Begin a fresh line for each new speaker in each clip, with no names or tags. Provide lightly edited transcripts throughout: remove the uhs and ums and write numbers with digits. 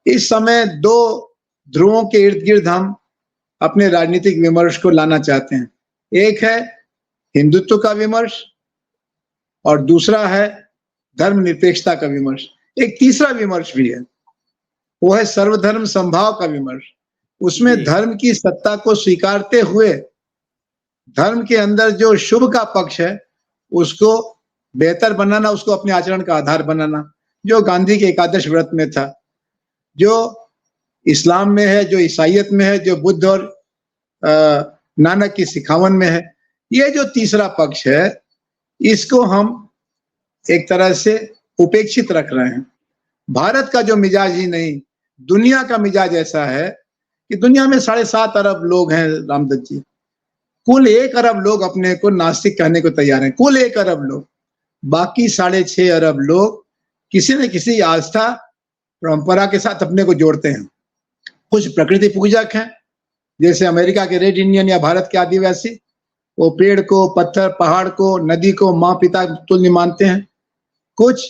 इस समय दो ध्रुवों के इर्द गिर्द हम अपने राजनीतिक विमर्श को लाना चाहते हैं। एक है हिंदुत्व का विमर्श और दूसरा है धर्मनिरपेक्षता का विमर्श। एक तीसरा विमर्श भी है, वो है सर्वधर्म समभाव का विमर्श। उसमें धर्म की सत्ता को स्वीकारते हुए धर्म के अंदर जो शुभ का पक्ष है उसको बेहतर बनाना, उसको अपने आचरण का आधार बनाना, जो गांधी के एकादश व्रत में था, जो इस्लाम में है, जो ईसाइयत में है, जो बुद्ध और नानक की सिखावन में है। ये जो तीसरा पक्ष है इसको हम एक तरह से उपेक्षित रख रहे हैं। भारत का जो मिजाज ही नहीं, दुनिया का मिजाज ऐसा है कि दुनिया में 7.5 अरब लोग हैं रामदत्त जी। कुल 1 अरब लोग अपने को नास्तिक कहने को तैयार हैं, कुल 1 अरब लोग। बाकी 6.5 अरब लोग किसी न किसी आस्था परंपरा के साथ अपने को जोड़ते हैं। कुछ प्रकृति पूजक हैं, जैसे अमेरिका के रेड इंडियन या भारत के आदिवासी, वो पेड़ को, पत्थर, पहाड़ को, नदी को माँ पिता तुल्य मानते हैं। कुछ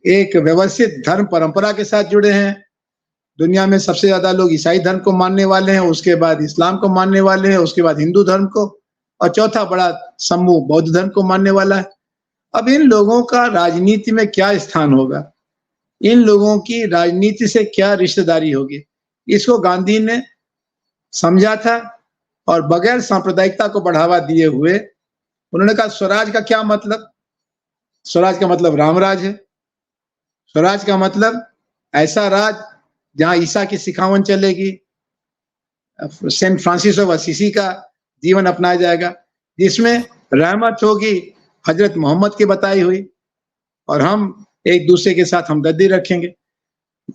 एक व्यवस्थित धर्म परंपरा के साथ जुड़े हैं। दुनिया में सबसे ज्यादा लोग ईसाई धर्म को मानने वाले हैं, उसके बाद इस्लाम को मानने वाले हैं, उसके बाद हिंदू धर्म को, और चौथा बड़ा समूह बौद्ध धर्म को मानने वाला है। अब इन लोगों का राजनीति में क्या स्थान होगा, इन लोगों की राजनीति से क्या रिश्तेदारी होगी, इसको गांधी ने समझा था और बगैर सांप्रदायिकता को बढ़ावा दिए हुए उन्होंने कहा स्वराज का क्या मतलब, स्वराज का मतलब रामराज है। स्वराज का मतलब ऐसा राज जहां ईसा की सिखावन चलेगी, सेंट फ्रांसिस ऑफ असीसी का जीवन अपनाया जाएगा, जिसमें रहमत होगी हजरत मोहम्मद की बताई हुई, और हम एक दूसरे के साथ हमदर्दी रखेंगे।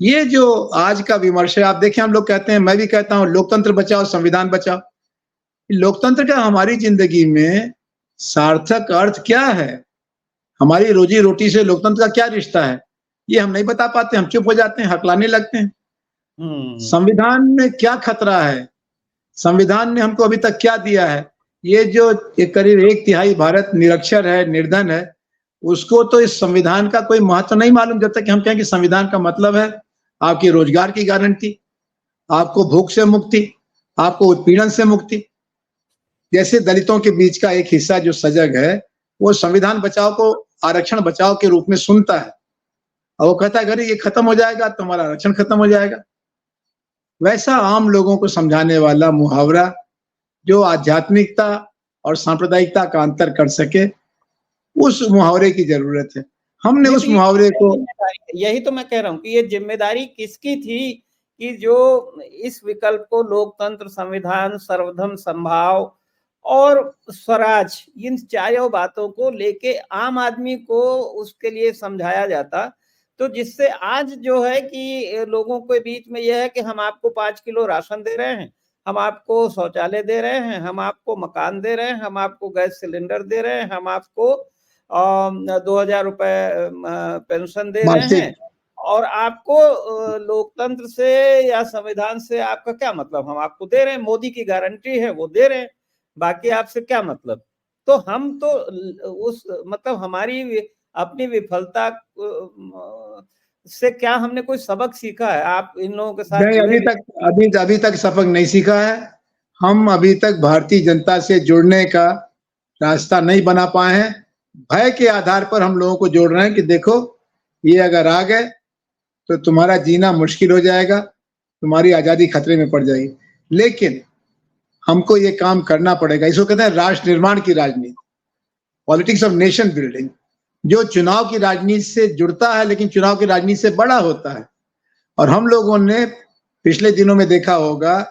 ये जो आज का विमर्श है, आप देखें, हम लोग कहते हैं, मैं भी कहता हूं लोकतंत्र बचाओ संविधान बचाओ। लोकतंत्र का हमारी जिंदगी में सार्थक अर्थ क्या है, हमारी रोजी रोटी से लोकतंत्र का क्या रिश्ता है, ये हम नहीं बता पाते। हम चुप हो जाते हैं, हकलाने लगते हैं। संविधान में क्या खतरा है, संविधान ने हमको अभी तक क्या दिया है। ये जो करीब 1/3 भारत निरक्षर है, निर्धन है, उसको तो इस संविधान का कोई महत्व नहीं मालूम जब तक हम कहें कि संविधान का मतलब है आपकी रोजगार की गारंटी, आपको भूख से मुक्ति, आपको उत्पीड़न से मुक्ति। जैसे दलितों के बीच का एक हिस्सा जो सजग है, वो संविधान बचाओ को आरक्षण बचाओ के रूप में सुनता है और वो कहता है अगर ये खत्म हो जाएगा तो हमारा आरक्षण खत्म हो जाएगा। वैसा आम लोगों को समझाने वाला मुहावरा जो आध्यात्मिकता और सांप्रदायिकता का अंतर कर सके, उस मुहावरे की जरूरत है। हमने उस मुहावरे को,
यही तो मैं कह रहा हूँ कि ये जिम्मेदारी किसकी थी कि जो इस विकल्प को लोकतंत्र, संविधान, सर्वधर्म समभाव और स्वराज, इन चारों बातों को लेके आम आदमी को उसके लिए समझाया जाता, तो जिससे आज जो है कि लोगों के बीच में यह है कि हम आपको 5 किलो राशन दे रहे हैं, हम आपको शौचालय दे रहे हैं, हम आपको मकान दे रहे हैं, हम आपको गैस सिलेंडर दे रहे हैं, हम आपको 2000 रुपए पेंशन दे रहे हैं, और आपको लोकतंत्र से या संविधान से आपका क्या मतलब, हम आपको दे रहे हैं, मोदी की गारंटी है वो दे रहे हैं, बाकी आपसे क्या मतलब। तो हम तो उस मतलब हमारी अपनी विफलता से क्या हमने कोई सबक सीखा है? आप इन लोगों के साथ
नहीं, अभी तक सबक नहीं सीखा है। हम अभी तक भारतीय जनता से जुड़ने का रास्ता नहीं बना पाए हैं। भय के आधार पर हम लोगों को जोड़ रहे हैं कि देखो ये अगर आ गए तो तुम्हारा जीना मुश्किल हो जाएगा, तुम्हारी आजादी खतरे में पड़ जाएगी। लेकिन हमको ये काम करना पड़ेगा। इसको कहते हैं राष्ट्र निर्माण की राजनीति, पॉलिटिक्स ऑफ नेशन बिल्डिंग, जो चुनाव की राजनीति से जुड़ता है लेकिन चुनाव की राजनीति से बड़ा होता है। और हम लोगों ने पिछले दिनों में देखा होगा,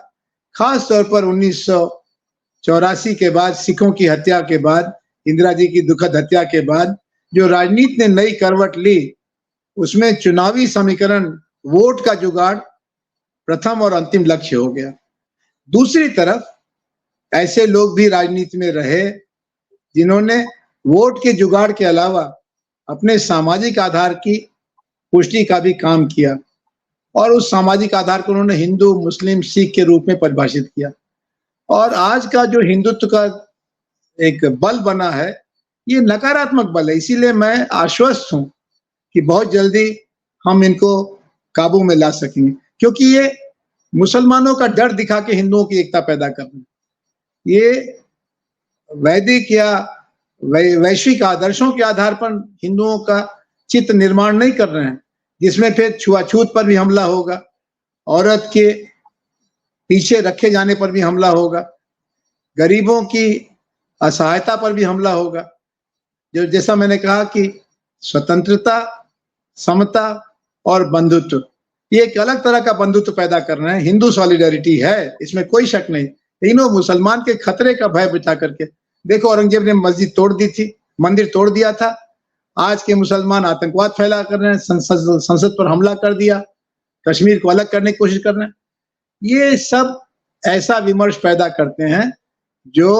खास तौर पर 1984 के बाद, सिखों की हत्या के बाद, इंदिरा जी की दुखद हत्या के बाद जो राजनीति ने नई करवट ली, उसमें चुनावी समीकरण, वोट का जुगाड़ प्रथम और अंतिम लक्ष्य हो गया। दूसरी तरफ ऐसे लोग भी राजनीति में रहे जिन्होंने वोट के जुगाड़ के अलावा अपने सामाजिक आधार की पुष्टि का भी काम किया, और उस सामाजिक आधार को उन्होंने हिंदू, मुस्लिम, सिख के रूप में परिभाषित किया। और आज का जो हिंदुत्व का एक बल बना है, ये नकारात्मक बल है। इसीलिए मैं आश्वस्त हूं कि बहुत जल्दी हम इनको काबू में ला सकेंगे, क्योंकि ये मुसलमानों का डर दिखा के हिंदुओं की एकता पैदा करना, ये वैदिक या वैश्विक आदर्शों के आधार पर हिंदुओं का चित्त निर्माण नहीं कर रहे हैं, जिसमें फिर छुआछूत पर भी हमला होगा, औरत के पीछे रखे जाने पर भी हमला होगा, गरीबों की असहायता पर भी हमला होगा। जो जैसा मैंने कहा कि स्वतंत्रता, समता और बंधुत्व, ये एक अलग तरह का बंधुत्व पैदा कर रहे हैं। हिंदू सॉलिडारिटी है, इसमें कोई शक नहीं, लेकिन वो मुसलमान के खतरे का भय बचा करके। देखो, औरंगजेब ने मस्जिद तोड़ दी थी, मंदिर तोड़ दिया था, आज के मुसलमान आतंकवाद फैला कर रहे हैं, संसद पर हमला कर दिया, कश्मीर को अलग करने की कोशिश कर रहे हैं। ये सब ऐसा विमर्श पैदा करते हैं जो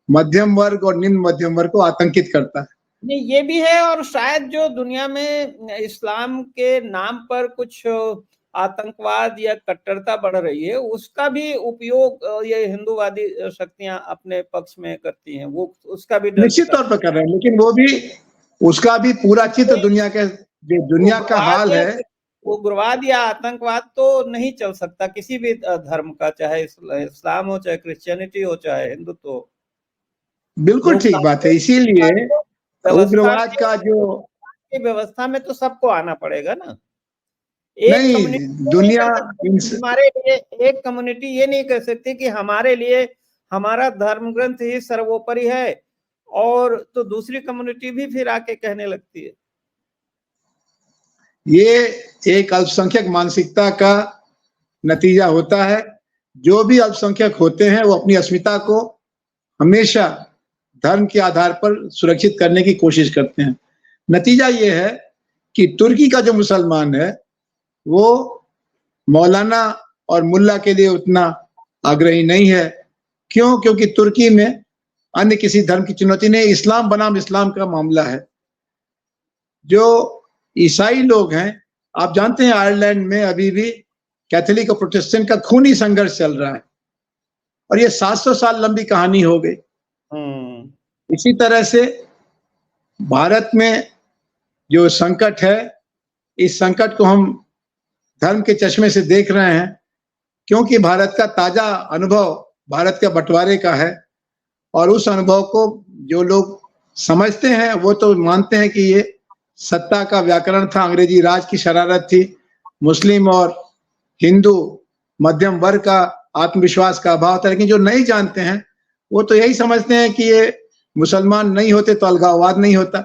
मध्यम वर्ग और निम्न मध्यम वर्ग को आतंकित करता है।
नहीं, ये भी है, और शायद जो दुनिया में इस्लाम के नाम पर कुछ आतंकवाद या कट्टरता बढ़ रही है, उसका भी उपयोग ये हिंदूवादी शक्तियां अपने पक्ष में करती हैं, वो उसका भी
निश्चित तौर पर कर रहे हैं, लेकिन वो भी उसका भी पूरा चित्र दुनिया के, जो दुनिया का हाल है,
उग्रवाद या आतंकवाद तो नहीं चल सकता किसी भी धर्म का, चाहे इस्लाम हो, चाहे क्रिश्चियनिटी हो, चाहे हिंदुत्व हो।
बिल्कुल ठीक बात है। इसीलिए उग्रवाद का जो
व्यवस्था में तो सबको आना पड़ेगा ना।
नहीं, दुनिया
हमारे लिए एक कम्युनिटी ये नहीं कर सकती कि हमारे लिए हमारा धर्म ग्रंथ ही सर्वोपरि है, और तो दूसरी कम्युनिटी भी फिर आके कहने लगती है।
ये एक अल्पसंख्यक मानसिकता का नतीजा होता है। जो भी अल्पसंख्यक होते हैं वो अपनी अस्मिता को हमेशा धर्म के आधार पर सुरक्षित करने की कोशिश करते हैं। नतीजा ये है कि तुर्की का जो मुसलमान है वो मौलाना और मुल्ला के लिए उतना आग्रही नहीं है। क्यों? क्योंकि तुर्की में अन्य किसी धर्म की चुनौती नहीं, इस्लाम बनाम इस्लाम का मामला है। जो ईसाई लोग हैं, आप जानते हैं आयरलैंड में अभी भी कैथोलिक और प्रोटेस्टेंट का खूनी संघर्ष चल रहा है, और ये 700 साल लंबी कहानी हो गई। इसी तरह से भारत में जो संकट है, इस संकट को हम धर्म के चश्मे से देख रहे हैं, क्योंकि भारत का ताजा अनुभव भारत के बंटवारे का है, और उस अनुभव को जो लोग समझते हैं वो तो मानते हैं कि ये सत्ता का व्याकरण था, अंग्रेजी राज की शरारत थी, मुस्लिम और हिंदू मध्यम वर्ग का आत्मविश्वास का अभाव था। लेकिन जो नहीं जानते हैं वो तो यही समझते हैं कि ये मुसलमान नहीं होते तो अलगाववाद नहीं होता।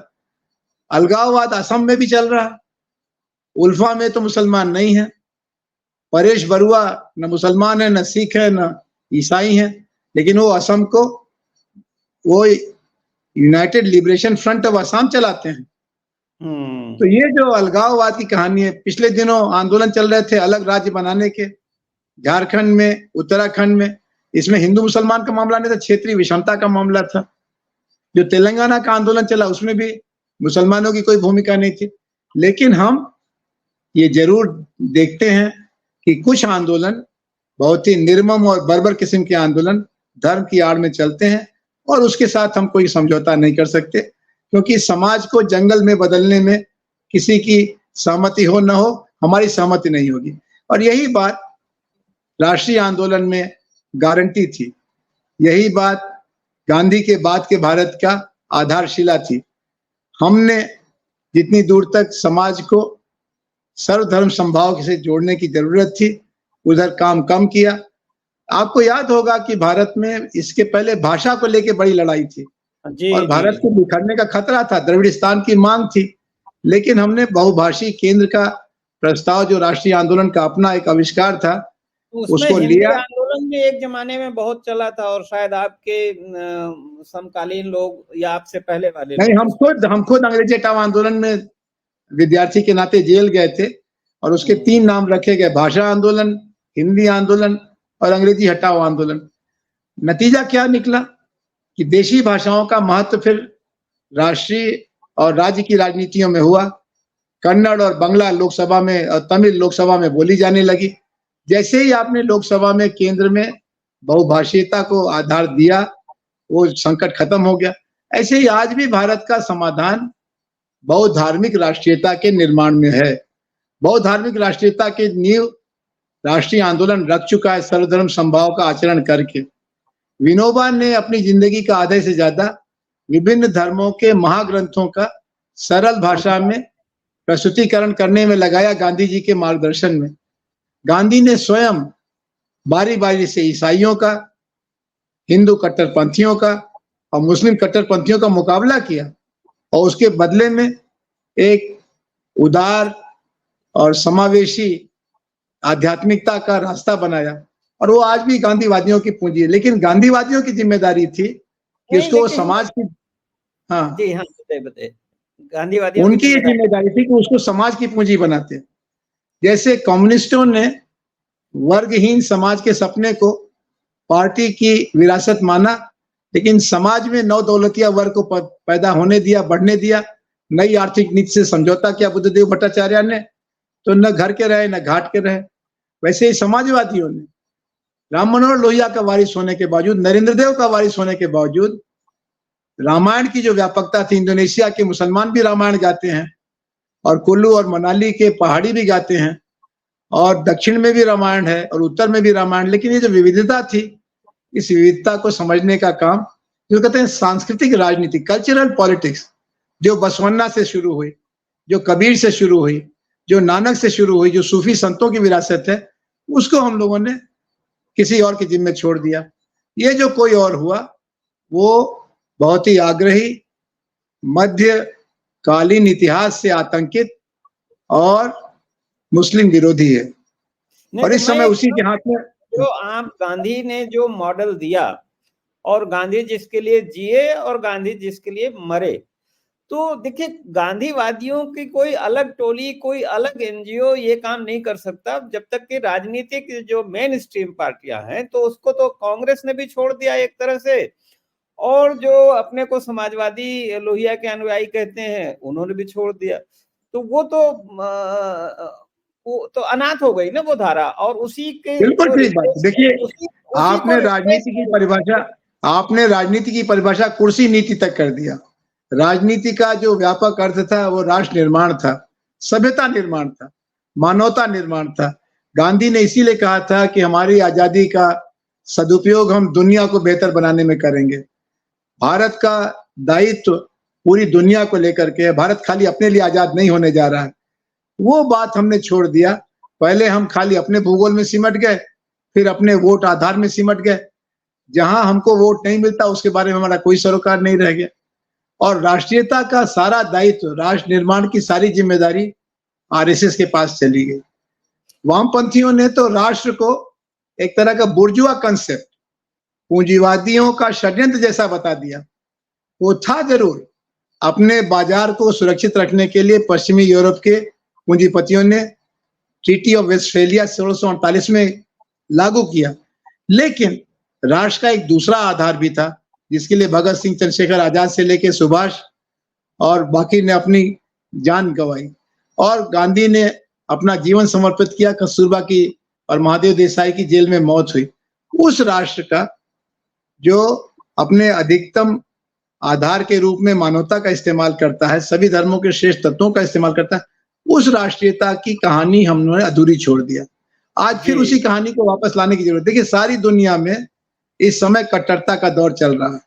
अलगाववाद असम में भी चल रहा है, उल्फा में तो मुसलमान नहीं है, परेश बरुआ न मुसलमान है, न सिख है, न ईसाई है, लेकिन वो असम को वो United liberation front of Assam चलाते हैं। तो ये जो अलगाववाद की कहानी है, पिछले दिनों आंदोलन चल रहे थे अलग राज्य बनाने के, झारखंड में, उत्तराखंड में, इसमें हिंदू मुसलमान का मामला नहीं था, क्षेत्रीय विषमता का मामला था। जो तेलंगाना का आंदोलन चला उसमें भी मुसलमानों की कोई भूमिका नहीं थी। लेकिन हम ये जरूर देखते हैं कि कुछ आंदोलन बहुत ही निर्मम और बर्बर किस्म के आंदोलन धर्म की आड़ में चलते हैं, और उसके साथ हम कोई समझौता नहीं कर सकते, क्योंकि समाज को जंगल में बदलने में किसी की सहमति हो न हो, हमारी सहमति नहीं होगी। और यही बात राष्ट्रीय आंदोलन में गारंटी थी, यही बात गांधी के बाद के भारत का आधारशिला थी। हमने जितनी दूर तक समाज को सर्वधर्म समभाव से जोड़ने की जरूरत थी, उधर काम कम किया। आपको याद होगा कि भारत में इसके पहले भाषा को लेकर बड़ी लड़ाई थी, और भारत को बिखरने का खतरा था, द्रविड़स्तान की मांग थी, लेकिन हमने बहुभाषी केंद्र का प्रस्ताव, जो राष्ट्रीय आंदोलन का अपना एक आविष्कार था, उसको लिया।
आंदोलन भी एक जमाने में बहुत चला था, और शायद आपके समकालीन लोग या आपसे पहले वाले
नहीं, हम खुद अंग्रेजी हटाओ आंदोलन में विद्यार्थी के नाते जेल गए थे, और उसके 3 नाम रखे गए, भाषा आंदोलन, हिंदी आंदोलन और अंग्रेजी हटाओ आंदोलन। नतीजा क्या निकला कि देशी भाषाओं का महत्व फिर राष्ट्रीय और राज्य की राजनीतियों में हुआ। कन्नड़ और बंगला लोकसभा में और तमिल लोकसभा में बोली जाने लगी। जैसे ही आपने लोकसभा में केंद्र में बहुभाषीयता को आधार दिया, वो संकट खत्म हो गया। ऐसे ही आज भी भारत का समाधान बहुधार्मिक राष्ट्रीयता के निर्माण में है। बहुधार्मिक राष्ट्रीयता की नींव राष्ट्रीय आंदोलन रख चुका है सर्वधर्म समभाव का आचरण करके। विनोबा ने अपनी जिंदगी का आधे से ज्यादा विभिन्न धर्मों के महाग्रंथों का सरल भाषा में प्रस्तुतिकरण करने में लगाया, गांधी जी के मार्गदर्शन में। गांधी ने स्वयं बारी बारी से ईसाइयों का, हिंदू कट्टरपंथियों का और मुस्लिम कट्टरपंथियों का मुकाबला किया और उसके बदले में एक उदार और समावेशी आध्यात्मिकता का रास्ता बनाया, और वो आज भी गांधीवादियों की पूंजी है। लेकिन गांधीवादियों की जिम्मेदारी थी कि उसको समाज की, हाँ
जी हाँ, बताइए गांधीवादियों
उनकी ये जिम्मेदारी थी कि उसको समाज की पूंजी बनाते। जैसे कम्युनिस्टों ने वर्गहीन समाज के सपने को पार्टी की विरासत माना, लेकिन समाज में नवदौलतिया वर्ग को पैदा होने दिया, बढ़ने दिया। नई आर्थिक नीति से समझौता किया बुद्धदेव भट्टाचार्य ने, तो न घर के रहे न घाट के रहे। वैसे ही समाजवादियों ने राम मनोहर लोहिया का वारिस होने के बावजूद, नरेंद्र देव का वारिस होने के बावजूद, रामायण की जो व्यापकता थी, इंडोनेशिया के मुसलमान भी रामायण गाते हैं और कुल्लू और मनाली के पहाड़ी भी गाते हैं, और दक्षिण में भी रामायण है और उत्तर में भी रामायण। लेकिन ये जो विविधता थी, इस विविधता को समझने का काम जो कहते हैं सांस्कृतिक राजनीति, कल्चरल पॉलिटिक्स, जो बसवन्ना से शुरू हुई, जो कबीर से शुरू हुई, जो नानक से शुरू हुई, जो सूफी संतों की विरासत है, उसको हम लोगों ने किसी और के जिम्मे छोड़ दिया। ये जो कोई और हुआ वो बहुत ही आग्रही, मध्यकालीन इतिहास से आतंकित और मुस्लिम विरोधी है। और इस समय उसी के हाथ में
जो आप गांधी ने जो मॉडल दिया, और गांधी जिसके लिए जिए और गांधी जिसके लिए मरे, तो देखिए गांधीवादियों की कोई अलग टोली, कोई अलग एनजीओ ये काम नहीं कर सकता जब तक कि राजनीतिक जो मेन स्ट्रीम पार्टियां हैं, तो उसको तो कांग्रेस ने भी छोड़ दिया एक तरह से, और जो अपने को समाजवादी लोहिया के अनुयायी कहते हैं उन्होंने भी छोड़ दिया। तो वो तो अनाथ हो गई ना वो धारा, और उसी के
बिल्कुल ठीक बात। देखिए आपने राजनीति की परिभाषा कुर्सी नीति तक कर दिया। राजनीति का जो व्यापक अर्थ था वो राष्ट्र निर्माण था, सभ्यता निर्माण था, मानवता निर्माण था। गांधी ने इसीलिए कहा था कि हमारी आजादी का सदुपयोग हम दुनिया को बेहतर बनाने में करेंगे। भारत का दायित्व पूरी दुनिया को लेकर के, भारत खाली अपने लिए आजाद नहीं होने जा रहा है। वो बात हमने छोड़ दिया। पहले हम खाली अपने भूगोल में सिमट गए, फिर अपने वोट आधार में सिमट गए। जहां हमको वोट नहीं मिलता उसके बारे में हमारा कोई सरोकार नहीं रह गया, और राष्ट्रीयता का सारा दायित्व, राष्ट्र निर्माण की सारी जिम्मेदारी आरएसएस के पास चली गई। वामपंथियों ने तो राष्ट्र को एक तरह का बुर्जुआ कंसेप्ट, पूंजीवादियों का षड्यंत्र जैसा बता दिया। वो था जरूर, अपने बाजार को सुरक्षित रखने के लिए पश्चिमी यूरोप के पूंजीपतियों ने ट्रीटी ऑफ वेस्टफेलिया 1648 में लागू किया, लेकिन राष्ट्र का एक दूसरा आधार भी था जिसके लिए भगत सिंह, चंद्रशेखर आजाद से लेकर सुभाष और बाकी ने अपनी जान गंवाई, और गांधी ने अपना जीवन समर्पित किया। कस्तूरबा की और महादेव देसाई की जेल में मौत हुई। उस राष्ट्र का जो अपने अधिकतम आधार के रूप में मानवता का इस्तेमाल करता है, सभी धर्मों के श्रेष्ठ तत्वों का इस्तेमाल करता है, उस राष्ट्रीयता की कहानी हमने अधूरी छोड़ दिया। आज फिर उसी कहानी को वापस लाने की जरूरत है। देखिए सारी दुनिया में इस समय कट्टरता का दौर चल रहा है।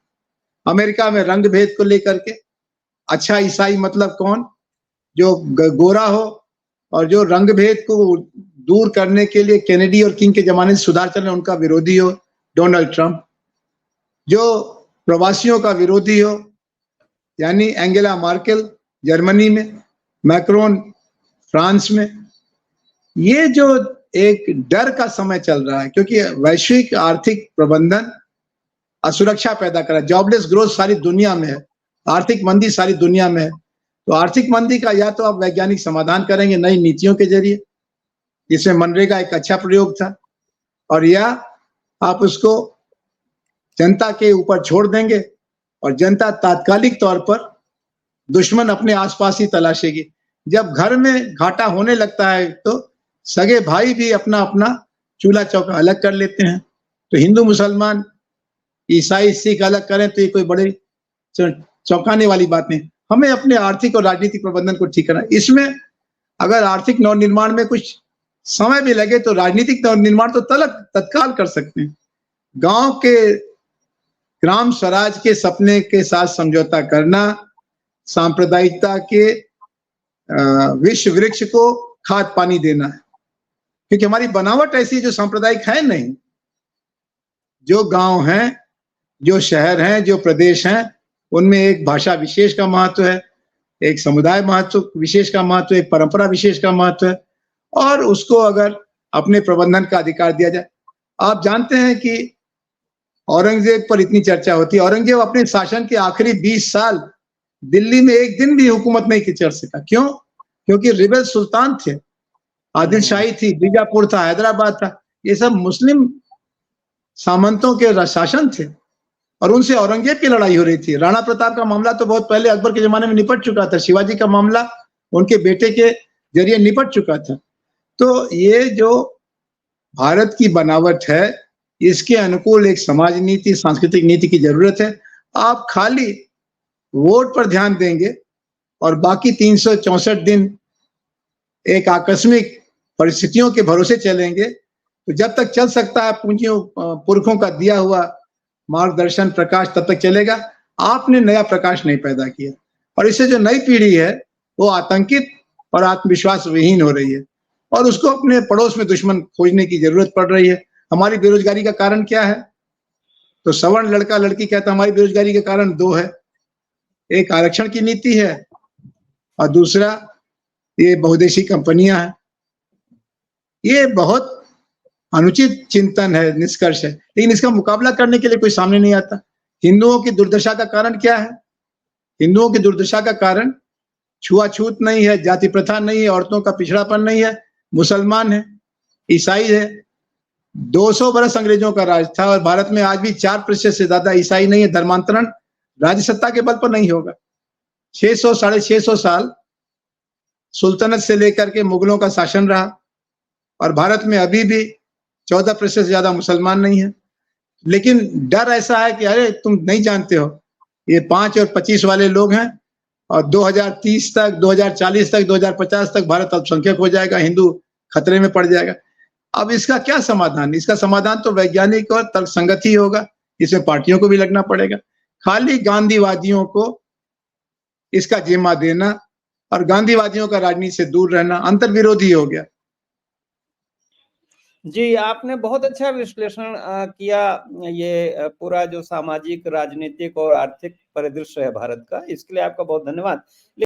अमेरिका में रंग भेद को लेकर के, अच्छा ईसाई मतलब कौन, जो गोरा हो, और जो रंग भेद को दूर करने के लिए केनेडी और किंग के जमाने से सुधार चल रहे उनका विरोधी हो डोनाल्ड ट्रंप, जो प्रवासियों का विरोधी हो यानी एंगेला मार्केल जर्मनी में, मैक्रोन फ्रांस में। ये जो एक डर का समय चल रहा है, क्योंकि वैश्विक आर्थिक प्रबंधन असुरक्षा पैदा कर रहा है। जॉबलेस ग्रोथ सारी दुनिया में है, आर्थिक मंदी सारी दुनिया में है। तो आर्थिक मंदी का या तो आप वैज्ञानिक समाधान करेंगे नई नीतियों के जरिए, जिसमें मनरेगा एक अच्छा प्रयोग था, और या आप उसको जनता के ऊपर छोड़ देंगे और जनता तात्कालिक तौर पर दुश्मन अपने आसपास ही तलाशेगी। जब घर में घाटा होने लगता है तो सगे भाई भी अपना अपना चूल्हा चौका अलग कर लेते हैं। तो हिंदू मुसलमान, ईसाई सिख अलग करें तो ये कोई बड़ी चौंकाने वाली बात नहीं। हमें अपने आर्थिक और राजनीतिक प्रबंधन को ठीक करना। इसमें अगर आर्थिक नवनिर्माण में कुछ समय भी लगे तो राजनीतिक नवनिर्माण तो तत्काल कर सकते हैं। गांव के ग्राम स्वराज के सपने के साथ समझौता करना, सांप्रदायिकता के विश्व वृक्ष को खाद पानी देना है, क्योंकि हमारी बनावट ऐसी जो सांप्रदायिक है नहीं। जो गांव हैं, जो शहर हैं, जो प्रदेश हैं, उनमें एक भाषा विशेष का महत्व है, एक समुदाय महत्व विशेष का महत्व है, एक परंपरा विशेष का महत्व है, और उसको अगर अपने प्रबंधन का अधिकार दिया जाए। आप जानते हैं कि औरंगजेब पर इतनी चर्चा होती है। औरंगजेब अपने शासन के आखिरी 20 साल दिल्ली में एक दिन भी हुकूमत नहीं कर सका। क्यों? क्योंकि रिबेल सुल्तान थे, आदिल शाही थी, बीजापुर था, हैदराबाद था, ये सब मुस्लिम सामंतों के शासन थे और उनसे औरंगजेब की लड़ाई हो रही थी। राणा प्रताप का मामला तो बहुत पहले अकबर के जमाने में निपट चुका था। शिवाजी का मामला उनके बेटे के जरिए निपट चुका था। तो ये जो भारत की बनावट है, इसके अनुकूल एक समाज नीति, सांस्कृतिक नीति की जरूरत है। आप खाली वोट पर ध्यान देंगे और बाकी 364 दिन एक आकस्मिक परिस्थितियों के भरोसे चलेंगे, तो जब तक चल सकता है पूंजियों पुरखों का दिया हुआ मार्गदर्शन प्रकाश तब तक चलेगा। आपने नया प्रकाश नहीं पैदा किया और इससे जो नई पीढ़ी है वो आतंकित और आत्मविश्वास विहीन हो रही है और उसको अपने पड़ोस में दुश्मन खोजने की जरूरत पड़ रही है। हमारी बेरोजगारी का कारण क्या है? तो सवर्ण लड़का लड़की कहता हमारी बेरोजगारी के कारण दो है, एक आरक्षण की नीति है और दूसरा ये बहुदेशी कंपनियां हैं। ये बहुत अनुचित चिंतन है, निष्कर्ष है, लेकिन इसका मुकाबला करने के लिए कोई सामने नहीं आता। हिंदुओं की दुर्दशा का कारण क्या है? हिंदुओं की दुर्दशा का कारण छुआछूत नहीं है, जाति प्रथा नहीं है, औरतों का पिछड़ापन नहीं है, मुसलमान है, ईसाई है। 200 बरस अंग्रेजों का राज था और भारत में आज भी 4% से ज्यादा ईसाई नहीं है। धर्मांतरण राज्य सत्ता के बल पर नहीं होगा। 600 साढ़े 600 साल सुल्तनत से लेकर के मुगलों का शासन रहा और भारत में अभी भी 14% से ज्यादा मुसलमान नहीं है। लेकिन डर ऐसा है कि अरे तुम नहीं जानते हो, ये 5 और 25 वाले लोग हैं और 2030 तक, 2040 तक, 2050 तक भारत अल्पसंख्यक हो जाएगा, हिंदू खतरे में पड़ जाएगा। अब इसका क्या समाधान? इसका समाधान तो वैज्ञानिक और तर्कसंगत ही होगा। इसमें पार्टियों को भी लगना पड़ेगा। खाली गांधीवादियों को इसका जिम्मा देना और गांधीवादियों का राजनीति से दूर रहना अंतर्विरोधी हो गया।
जी, आपने बहुत अच्छा विश्लेषण किया। ये पूरा जो सामाजिक, राजनीतिक और आर्थिक परिदृश्य है भारत का, इसके लिए आपका बहुत धन्यवाद।